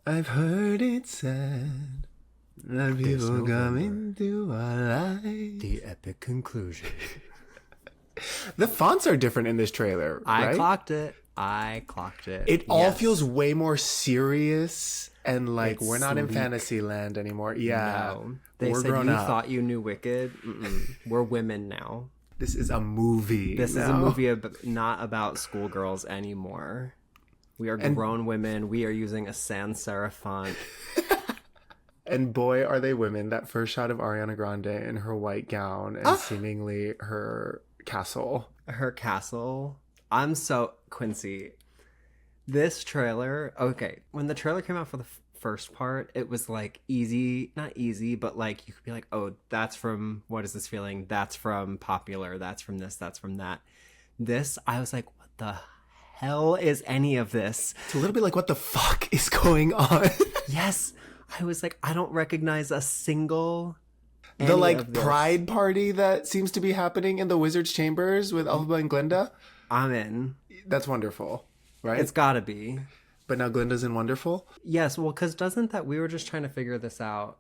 I've heard it said that people come into our life. The epic conclusion. The fonts are different in this trailer, right? I clocked it. It all feels way more serious and like It's we're not in sleek. fantasy land anymore. Yeah. No. They we're said grown you up. thought you knew Wicked. We're women now. This is a movie. This is a movie not about schoolgirls anymore. We are grown women. We are using a sans serif font. And boy, are they women. That first shot of Ariana Grande in her white gown and seemingly her castle. Her castle. I'm so... Quincy, this trailer... Okay, when the trailer came out for the first part, it was like easy. Not easy, but like you could be like, oh, that's from What Is This Feeling? That's from Popular. That's from this. That's from that. This, I was like, what the hell is any of this? It's a little bit like, what the fuck is going on? Yes. I was like, I don't recognize a single... The like pride party that seems to be happening in the Wizard's Chambers with Elphaba and Glinda. I'm in. That's wonderful, right? It's gotta be. But now Glinda's in Wonderful? Yes, well, because doesn't that... We were just trying to figure this out.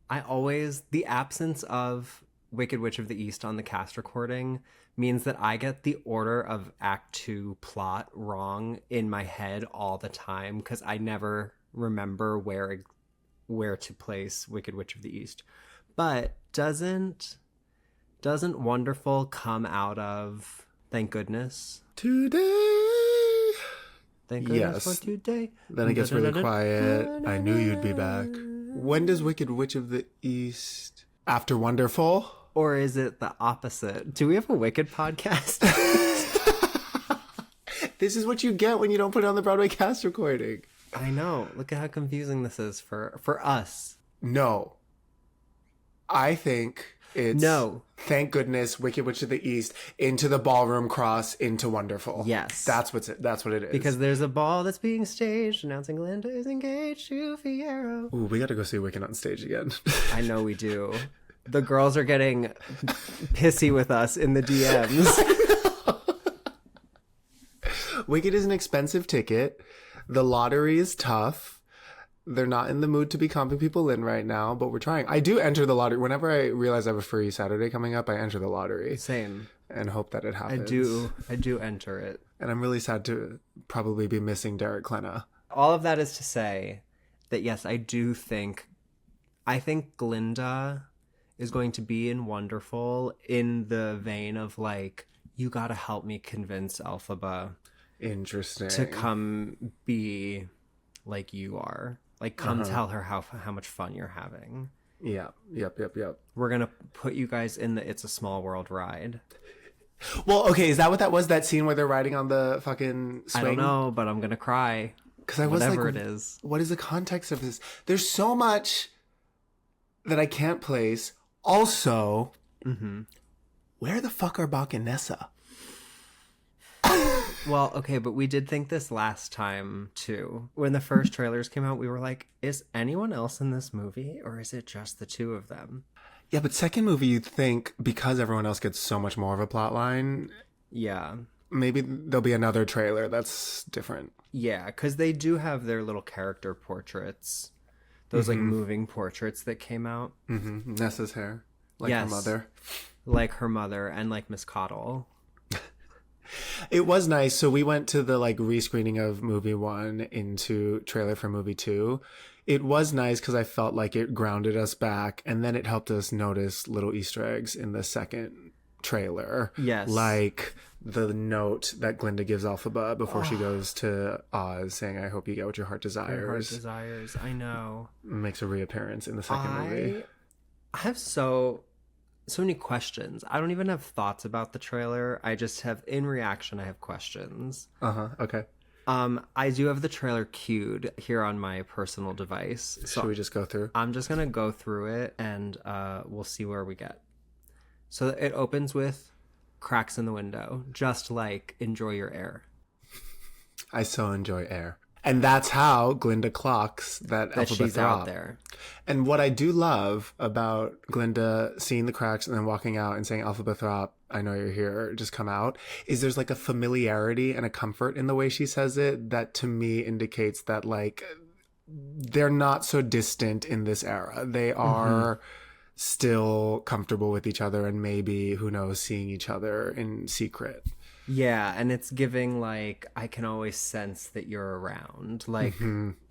The absence of Wicked Witch of the East on the cast recording means that I get the order of Act 2 plot wrong in my head all the time because I never remember where to place Wicked Witch of the East. But doesn't Wonderful come out of Thank Goodness? Today. Thank goodness for today. Then it gets really quiet. I knew you'd be back. When does Wicked Witch of the East? After Wonderful? Or is it the opposite? Do we have a Wicked podcast? This is what you get when you don't put it on the Broadway cast recording. I know. Look at how confusing this is for us. No. I think it's... No. Thank Goodness, Wicked Witch of the East, into the ballroom cross, into Wonderful. Yes. That's what it is. Because there's a ball that's being staged announcing Glinda is engaged to Fierro. Ooh, we gotta go see Wicked on stage again. I know we do. The girls are getting pissy with us in the DMs. Wicked is an expensive ticket. The lottery is tough. They're not in the mood to be comping people in right now, but we're trying. I do enter the lottery. Whenever I realize I have a free Saturday coming up, I enter the lottery. Same. And hope that it happens. I do enter it. And I'm really sad to probably be missing Derek Klena. All of that is to say that, yes, I think Glinda is going to be in Wonderful in the vein of like, you gotta help me convince Elphaba. Interesting. To come be like you are. Like, come tell her how much fun you're having. Yeah. Yep. We're going to put you guys in the It's a Small World ride. Well, okay, is that what that was? That scene where they're riding on the fucking swing? I don't know, but I'm going to cry. Because I was whatever like, it is. What is the context of this? There's so much that I can't place. Also, where the fuck are Boq and Nessa? Well, okay, but we did think this last time, too. When the first trailers came out, we were like, is anyone else in this movie, or is it just the two of them? Yeah, but second movie, you'd think, because everyone else gets so much more of a plot line... Yeah. Maybe there'll be another trailer that's different. Yeah, because they do have their little character portraits. Those, like, moving portraits that came out. Mm-hmm. Nessa's hair. Like her mother. Like her mother, and like Miss Coddle. It was nice. So we went to the like rescreening of movie 1 into trailer for movie 2. It was nice because I felt like it grounded us back, and then it helped us notice little Easter eggs in the second trailer. Yes. Like the note that Glinda gives Elphaba before she goes to Oz saying, I hope you get what your heart desires. Your heart desires. I know. Makes a reappearance in the second movie. I have so many questions. I don't even have thoughts about the trailer. I just have, in reaction, I have questions. Okay. I do have the trailer queued here on my personal device. So should we just go through? I'm just going to go through it and we'll see where we get. So it opens with cracks in the window, just like Enjoy Your Air. I so enjoy air. And that's how Glinda clocks that Elphaba she's Thropp. out there. And what I do love about Glinda seeing the cracks and then walking out and saying, Elphaba Thropp, I know you're here, just come out, is there's like a familiarity and a comfort in the way she says it that to me indicates that like they're not so distant in this era. They are still comfortable with each other and maybe, who knows, seeing each other in secret. Yeah, and it's giving like I can always sense that you're around. Like,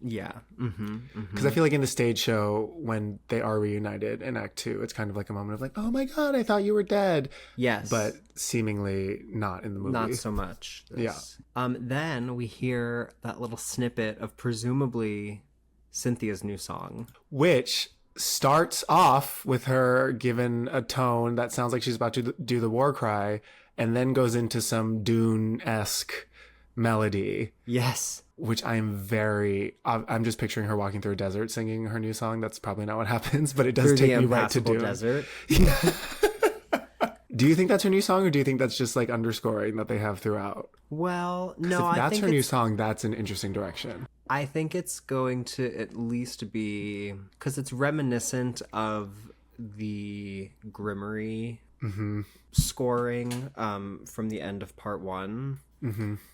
yeah. Because I feel like in the stage show, when they are reunited in Act 2, it's kind of like a moment of like, oh my God, I thought you were dead. Yes. But seemingly not in the movie. Not so much. Yeah. Then we hear that little snippet of presumably Cynthia's new song. Which starts off with her given a tone that sounds like she's about to do the war cry, and then goes into some Dune-esque melody. Yes. Which I'm just picturing her walking through a desert singing her new song. That's probably not what happens, but it does take me right to Dune. Desert. Do you think that's her new song, or do you think that's just like underscoring that they have throughout? Well, no, if that's her new song, that's an interesting direction. I think it's going to at least be, because it's reminiscent of the Grimmery scoring from the end of part 1.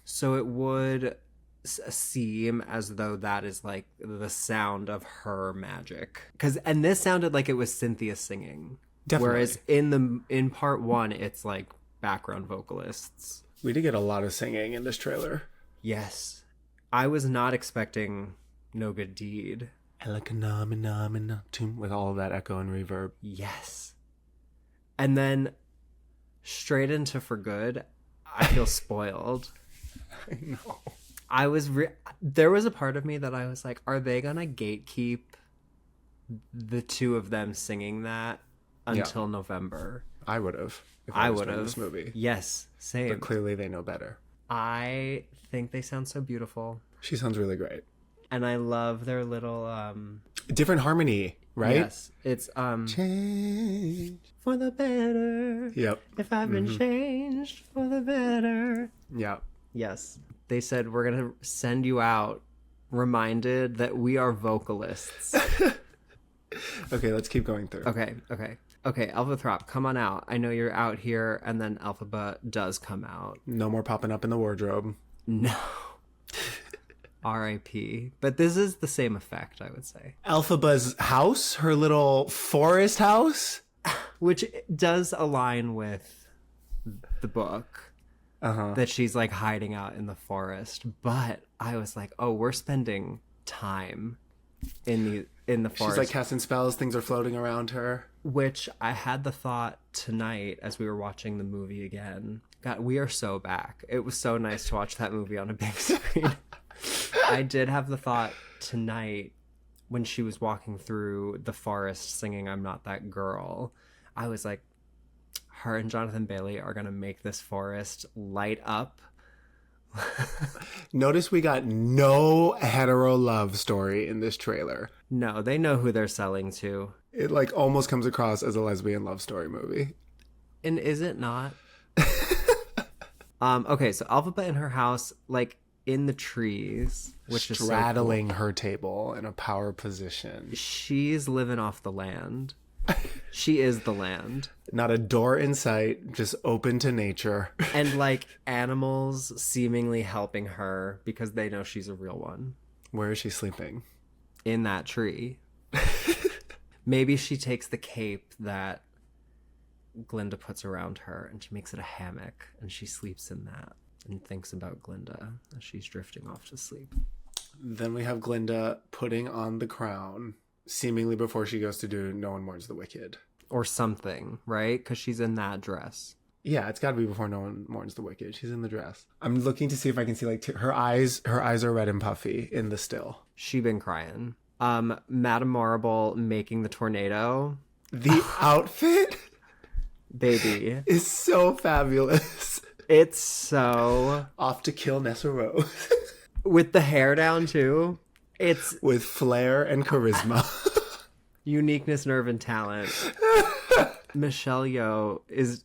So it would seem as though that is like the sound of her magic. And this sounded like it was Cynthia singing. Definitely. Whereas in part 1, it's like background vocalists. We did get a lot of singing in this trailer. Yes. I was not expecting No Good Deed. With all of that echo and reverb. Yes. And then straight into For Good, I feel spoiled. I know. There was a part of me that I was like, are they going to gatekeep the two of them singing that until November? I would have. I would have. This movie. Yes, same. But clearly they know better. I think they sound so beautiful. She sounds really great. And I love their little different harmony, right? Yes. It's change for the better. Yep. If I've been changed for the better. Yeah. Yes. They said we're going to send you out reminded that we are vocalists. Okay, let's keep going through. Okay, Elphaba Thropp, come on out. I know you're out here, and then Elphaba does come out. No more popping up in the wardrobe. No. R.I.P. But this is the same effect, I would say. Elphaba's house, her little forest house, which does align with the book. That she's like hiding out in the forest. But I was like, oh, we're spending time in the forest. She's like casting spells, things are floating around her. Which I had the thought tonight as we were watching the movie again. God, we are so back. It was so nice to watch that movie on a big screen. I did have the thought tonight when she was walking through the forest singing I'm Not That Girl. I was like, her and Jonathan Bailey are going to make this forest light up. Notice we got no hetero love story in this trailer. No, they know who they're selling to. It like almost comes across as a lesbian love story movie. And is it not? Okay, so Elphaba in her house, like in the trees, which is straddling her table in a power position. She's living off the land. She is the land. Not a door in sight, just open to nature. And like animals seemingly helping her because they know she's a real one. Where is she sleeping? In that tree. Maybe she takes the cape that Glinda puts around her and she makes it a hammock and she sleeps in that and thinks about Glinda as she's drifting off to sleep. Then we have Glinda putting on the crown, seemingly before she goes to do No One Mourns the Wicked. Or something, right? Because she's in that dress. Yeah, it's got to be before No One Mourns the Wicked. She's in the dress. I'm looking to see if I can see like her eyes. Her eyes are red and puffy in the still. She been crying. Madame Marble making the tornado. The outfit, baby, is so fabulous. It's so off to kill Nessa Rose with the hair down too. It's with flair and charisma. Uniqueness, nerve, and talent. Michelle Yeoh is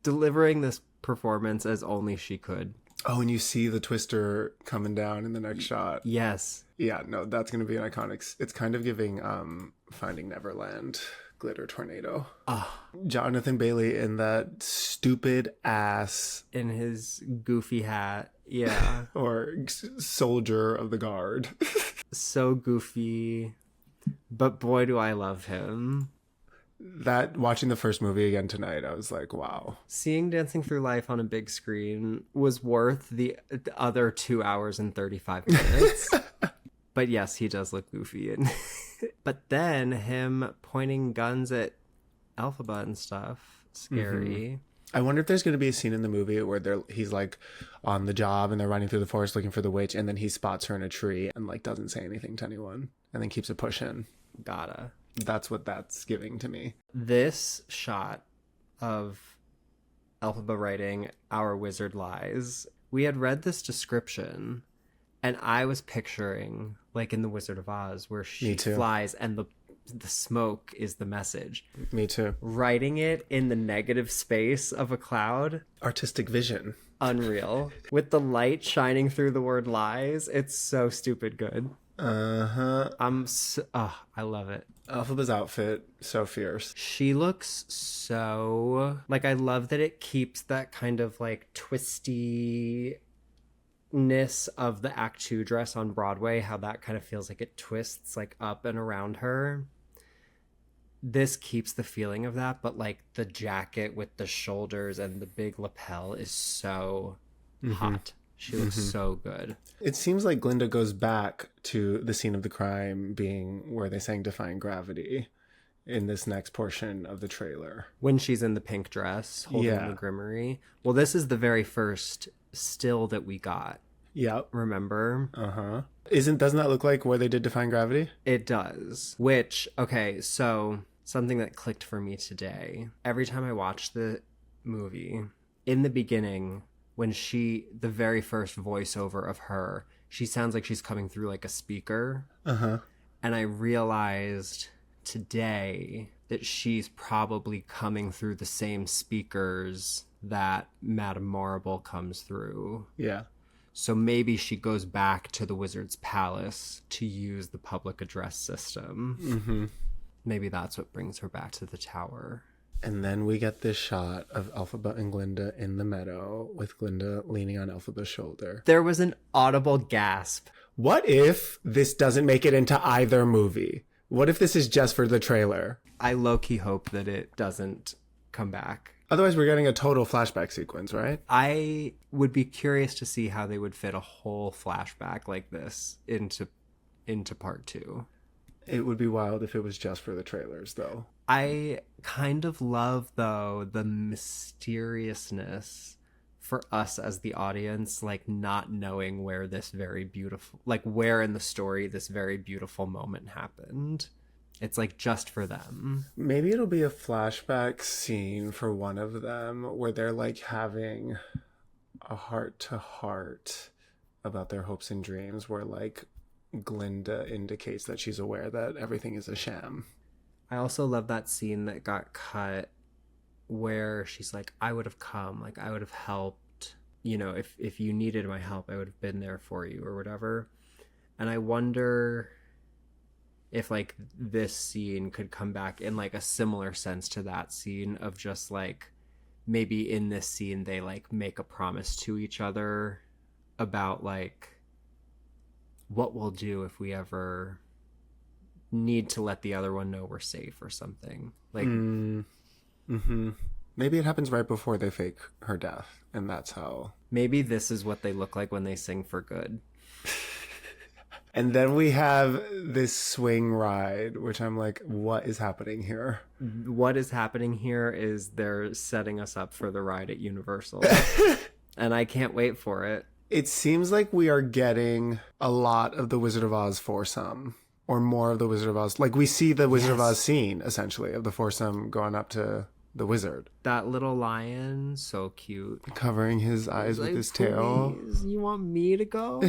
delivering this performance as only she could. Oh, and you see the twister coming down in the next shot. Yes. Yeah, no, that's going to be an iconic... It's kind of giving Finding Neverland glitter tornado. Jonathan Bailey in that stupid ass... In his goofy hat. Yeah. or soldier of the guard. So goofy. But boy, do I love him. That watching the first movie again tonight, I was like, wow. Seeing Dancing Through Life on a big screen was worth the other 2 hours and 35 minutes. But yes, he does look goofy. But then him pointing guns at Elphaba and stuff, scary. I wonder if there's going to be a scene in the movie where he's like on the job and they're running through the forest looking for the witch, and then he spots her in a tree and like doesn't say anything to anyone and then keeps it pushing. Gotta. That's what that's giving to me. This shot of Elphaba writing "Our Wizard Lies," we had read this description, and I was picturing like in The Wizard of Oz where she flies and the smoke is the message. Me too. Writing it in the negative space of a cloud. Artistic vision. Unreal. With the light shining through the word lies. It's so stupid good. Uh-huh. I love it. Elphaba's outfit, so fierce. She looks so... Like, I love that it keeps that kind of, like, twisty-ness of the Act 2 dress on Broadway, how that kind of feels like it twists, like, up and around her. This keeps the feeling of that, but, like, the jacket with the shoulders and the big lapel is so hot. She looks so good. It seems like Glinda goes back to the scene of the crime being where they sang Defying Gravity in this next portion of the trailer. When she's in the pink dress holding the grimoire. Well, this is the very first still that we got. Yep. Remember? Uh-huh. Doesn't that look like where they did Defying Gravity? It does. Which, okay, so something that clicked for me today. Every time I watch the movie, in the beginning... when the very first voiceover of her, she sounds like she's coming through like a speaker. Uh-huh. And I realized today that she's probably coming through the same speakers that Madame Marble comes through. Yeah. So maybe she goes back to the Wizard's Palace to use the public address system. Mm-hmm. Maybe that's what brings her back to the tower. And then we get this shot of Elphaba and Glinda in the meadow with Glinda leaning on Elphaba's shoulder. There was an audible gasp. What if this doesn't make it into either movie? What if this is just for the trailer? I low-key hope that it doesn't come back. Otherwise, we're getting a total flashback sequence, right? I would be curious to see how they would fit a whole flashback like this into part 2. It would be wild if it was just for the trailers, though. I kind of love, though, the mysteriousness for us as the audience, like not knowing where this very beautiful, like where in the story this very beautiful moment happened. It's like just for them. Maybe it'll be a flashback scene for one of them where they're like having a heart-to-heart about their hopes and dreams, where like Glinda indicates that she's aware that everything is a sham. I also love that scene that got cut where she's like, I would have come, like I would have helped, you know, if you needed my help, I would have been there for you or whatever. And I wonder if like this scene could come back in like a similar sense to that scene of just like, maybe in this scene they like make a promise to each other about like what we'll do if we ever need to let the other one know we're safe or something. Like, Maybe it happens right before they fake her death, and that's how. Maybe this is what they look like when they sing For Good. And then we have this swing ride, which I'm like, what is happening here? What is happening here is they're setting us up for the ride at Universal. And I can't wait for it. It seems like we are getting a lot of the Wizard of Oz foursome. Or more of the Wizard of Oz. Like, we see the Wizard of Oz scene, essentially, of the foursome going up to the wizard. That little lion, so cute. Covering his eyes with his tail. You want me to go?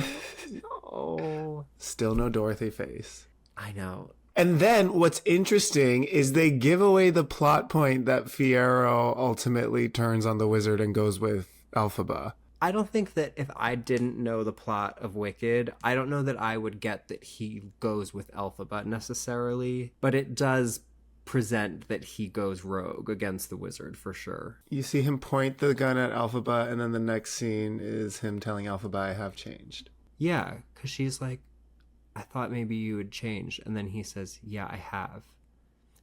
No. Still no Dorothy face. I know. And then what's interesting is they give away the plot point that Fiyero ultimately turns on the wizard and goes with Elphaba. I don't think that if I didn't know the plot of Wicked, I don't know that I would get that he goes with Elphaba necessarily, but it does present that he goes rogue against the wizard for sure. You see him point the gun at Elphaba, and then the next scene is him telling Elphaba, I have changed. Yeah, because she's like, I thought maybe you would change. And then he says, yeah, I have.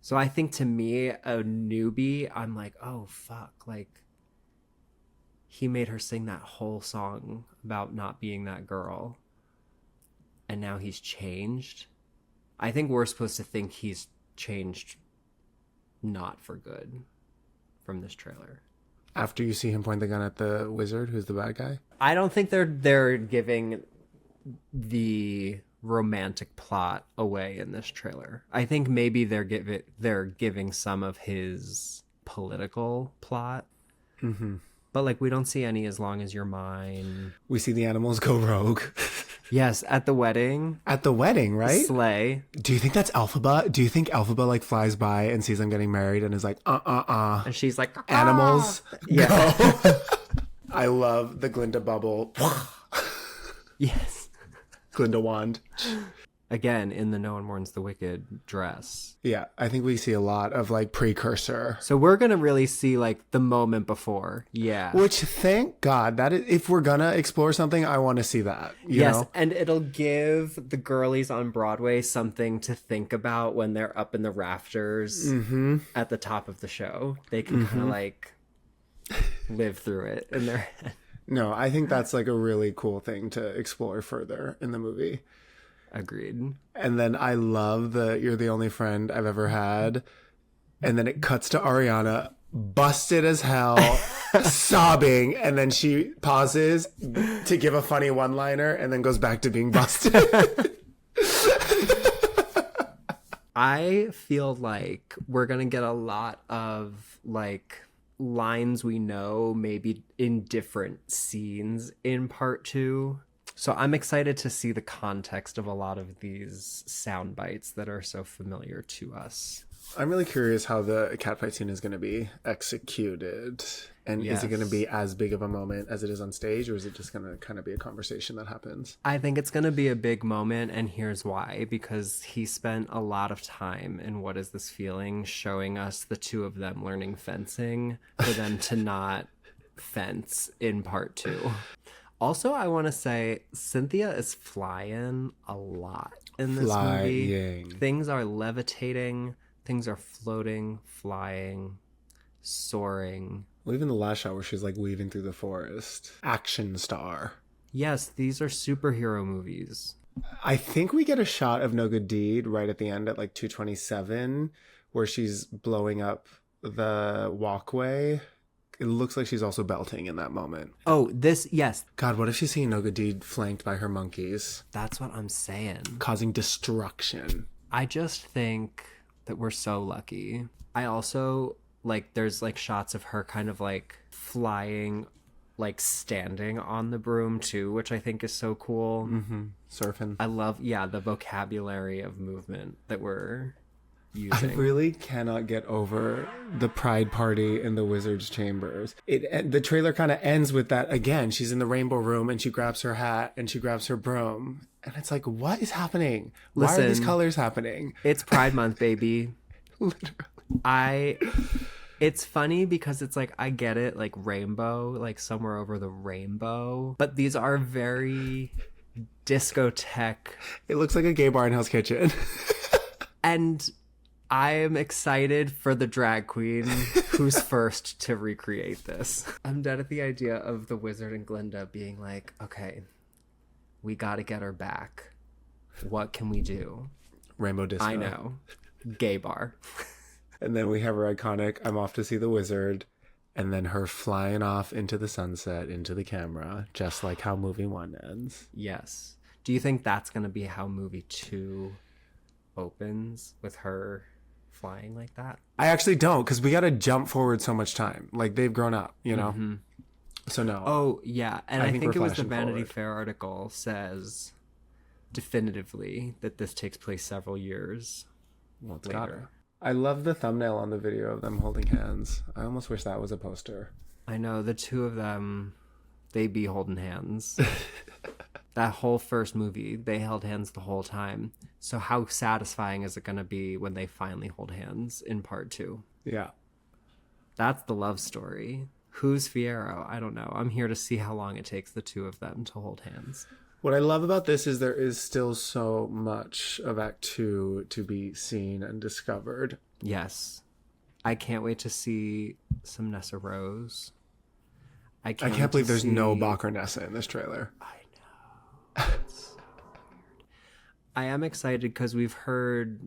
So I think to me, a newbie, I'm like, oh, fuck. Like, he made her sing that whole song about not being that girl. And now he's changed. I think we're supposed to think he's changed not for good from this trailer. After you see him point the gun at the wizard, who's the bad guy? I don't think they're giving the romantic plot away in this trailer. I think maybe they're giving some of his political plot. Mm-hmm. But like we don't see any As Long As You're Mine. We see the animals go rogue. Yes, at the wedding. At the wedding, right? Slay. Do you think that's Elphaba? Do you think Elphaba like flies by and sees them getting married and is like, And she's like, animals, yeah. go. I love the Glinda bubble. Yes. Glinda wand. Again, in the No One Mourns the Wicked dress. Yeah, I think we see a lot of like precursor. So we're going to really see like the moment before. Yeah. Which, thank God, that is, if we're going to explore something, I want to see that. You know? And it'll give the girlies on Broadway something to think about when they're up in the rafters at the top of the show. They can kind of like live through it in their head. No, I think that's like a really cool thing to explore further in the movie. Agreed. And then I love the "You're the Only Friend I've Ever Had." And then it cuts to Ariana, busted as hell, sobbing. And then she pauses to give a funny one-liner and then goes back to being busted. I feel like we're going to get a lot of like lines we know maybe in different scenes in part 2. So I'm excited to see the context of a lot of these sound bites that are so familiar to us. I'm really curious how the catfight scene is going to be executed. And is it going to be as big of a moment as it is on stage, or is it just going to kind of be a conversation that happens? I think it's going to be a big moment, and here's why. Because he spent a lot of time in What Is This Feeling showing us the two of them learning fencing for them to not fence in part 2. Also, I want to say Cynthia is flying a lot in this movie. Things are levitating, things are floating, flying, soaring. Well, even the last shot where she's like weaving through the forest. Action star. Yes, these are superhero movies. I think we get a shot of No Good Deed right at the end at like 2:27 where she's blowing up the walkway. It looks like she's also belting in that moment. Oh, yes. God, what if she's seeing No Good Deed flanked by her monkeys? That's what I'm saying. Causing destruction. I just think that we're so lucky. I also, like, there's, like, shots of her kind of, like, flying, like, standing on the broom, too, which I think is so cool. Surfing. I love, the vocabulary of movement that we're using. I really cannot get over the pride party in the wizard's chambers. The trailer kind of ends with that again. She's in the rainbow room and she grabs her hat and she grabs her broom. And it's like, what is happening? Why are these colors happening? It's Pride Month, baby. Literally. It's funny because it's like, I get it, like rainbow, like somewhere over the rainbow. But these are very discotheque. It looks like a gay bar in Hell's Kitchen. And I am excited for the drag queen who's first to recreate this. I'm dead at the idea of the wizard and Glinda being like, okay, we got to get her back. What can we do? Rainbow disco. I know. Gay bar. And then we have her iconic, I'm off to see the wizard. And then her flying off into the sunset, into the camera, just like how movie 1 ends. Yes. Do you think that's going to be how movie 2 opens, with her flying like that? I actually don't, because we got to jump forward so much time. Like, they've grown up, you know? So no. Oh, yeah. And I think it was the Vanity forward. Fair article says definitively that this takes place several years later. I love the thumbnail on the video of them holding hands. I almost wish that was a poster. I know, the two of them, they be holding hands. That whole first movie, they held hands the whole time. So how satisfying is it going to be when they finally hold hands in part 2? Yeah. That's the love story. Who's Fierro? I don't know. I'm here to see how long it takes the two of them to hold hands. What I love about this is there is still so much of Act 2 to be seen and discovered. Yes. I can't wait to see some Nessa Rose. I can't believe there's no Boq or Nessa in this trailer. I know. It's so weird. I am excited because we've heard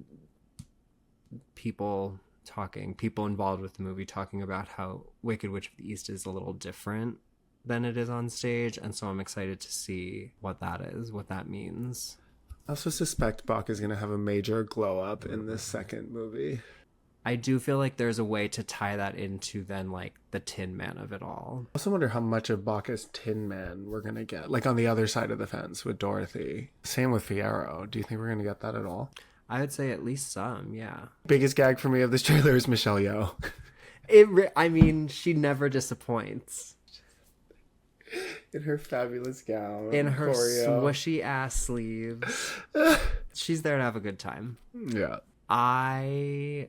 people involved with the movie talking about how Wicked Witch of the East is a little different than it is on stage. And so I'm excited to see what that is, what that means. I also suspect Boq is going to have a major glow up in this second movie. I do feel like there's a way to tie that into then like the Tin Man of it all. I also wonder how much of Boq as Tin Man we're going to get. Like on the other side of the fence with Dorothy. Same with Fiyero. Do you think we're going to get that at all? I would say at least some, yeah. Biggest gag for me of this trailer is Michelle Yeoh. I mean, she never disappoints. In her fabulous gown. In her choreo. swooshy ass sleeves. She's there to have a good time. Yeah. I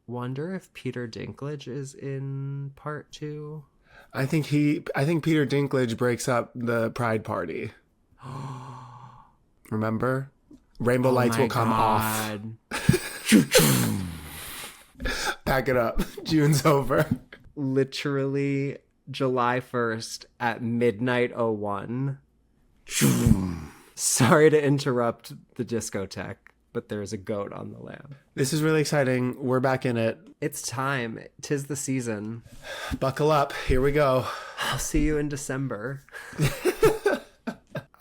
wonder if Peter Dinklage is in part 2. I think Peter Dinklage breaks up the Pride Party. Remember? Rainbow lights will come off. Pack it up. June's over. Literally July 1st at midnight 01. Sorry to interrupt the discotheque, but there's a goat on the lamp. This is really exciting. We're back in it. It's time. 'Tis the season. Buckle up. Here we go. I'll see you in December.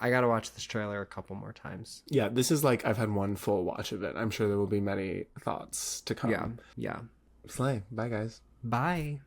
I gotta watch this trailer a couple more times. Yeah, this is like I've had one full watch of it. I'm sure there will be many thoughts to come. Yeah. Slay. Bye, guys. Bye.